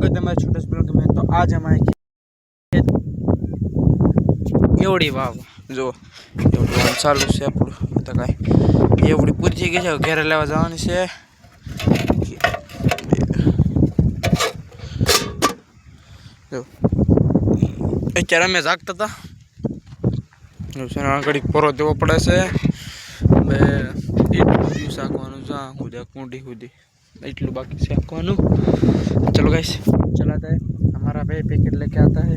स्वागत है हमारे छोटे से ब्लॉग में। तो आज हमारे एवढी वाह जो एवढं चालू છે આપણું आता काय एवढी પૂરી થઈ ગઈ છે ઘરે લેવા જવાની છે જો અત્યારે અમે જાગતા હતા ઘડીક પરો દેવો પડે છે બે એટલું શાકવાનું જા સુધી કુંડી સુધી इतलू बाकी से आपको अनु चलो गाइस चलाता है हमारा भाई पैकेट लेके आता है।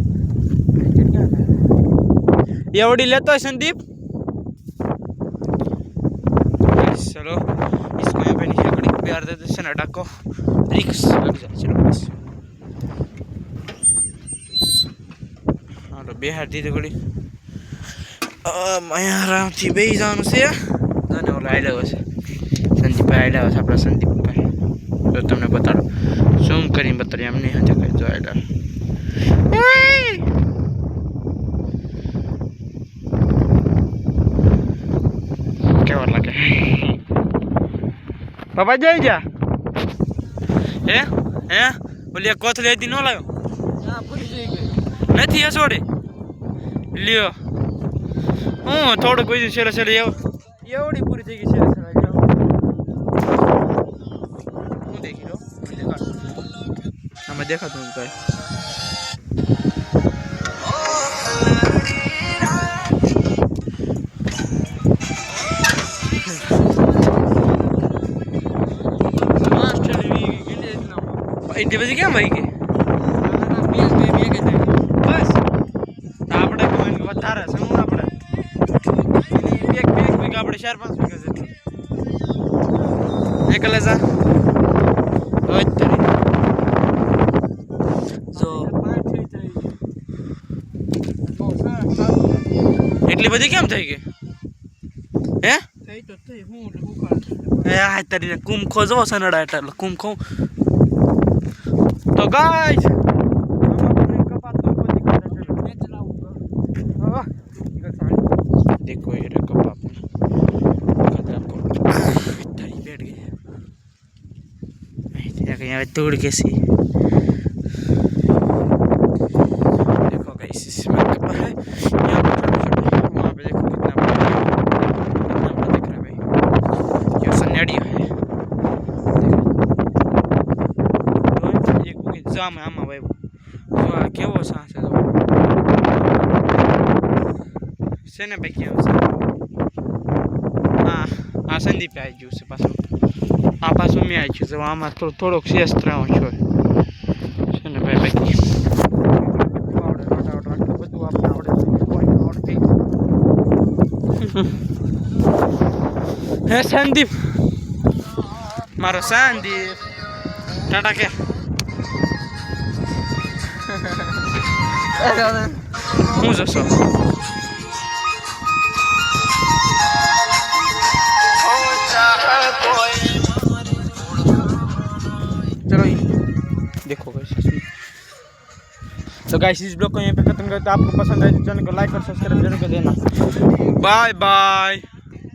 पैकेट क्या आता है ये ओडी लेता है संदीप। चलो इसको यहाँ पे नीचे कड़ी प्यार देते से ना डाको रिक्स लग जाए। चलो बस हालो बेहार दी तो कड़ी मैं आराम थी बेही जान से जाने वाला आइला वैसे संदीप आइला वैसे अपना संदीप तो तुमने बता दो जूम करी बता रही हमने यहाँ जगह जो आइला क्या वाला क्या पापा जाए जा हैं बोलिए कोथले दिन वाला हां पूरी जई गई नहीं है छोड़े लियो हूं थोड़ा कोई चले चले एवडी पूरी થઈ ગઈ છે मैं देखा तुम का इतने बजे क्या भाई के बस આપણે વધારે છે હું આપણે એક વીક આપણે 4-5 વીક જ એકલા જા એટલી બધી કેમ થઈ ગઈ હે થઈ તો થઈ હું એ આ તારી કુમ ખોજો સનડા એટલે કુમ ખો તો ગાઈસ देखो ये रे कपा खतरा को तारी बैठ गई देखो यहाँ तोड़ के सी देखो गाइस इसमें कपा है यहाँ पे छोटे वहाँ पे देखो कितना बड़ा दिख रहा है भाई ये सन्याड़ी है देखो ये कोई जाम है आमा भाई जो क्या वो सांस है सेने पे क्या हाँ संदीप आई जू से पास हाँ पास में आई जू से वहाँ में थोड़ा क्षेत्र हो छो सेने पे हे संदीप मारो संदीप टाटा के हूँ जो सो चलो देखो गाइस तो गाइस इस ब्लॉग को यहाँ पे खत्म करते हैं। आपको पसंद आए तो चैनल को लाइक और सब्सक्राइब जरूर कर देना। Bye bye.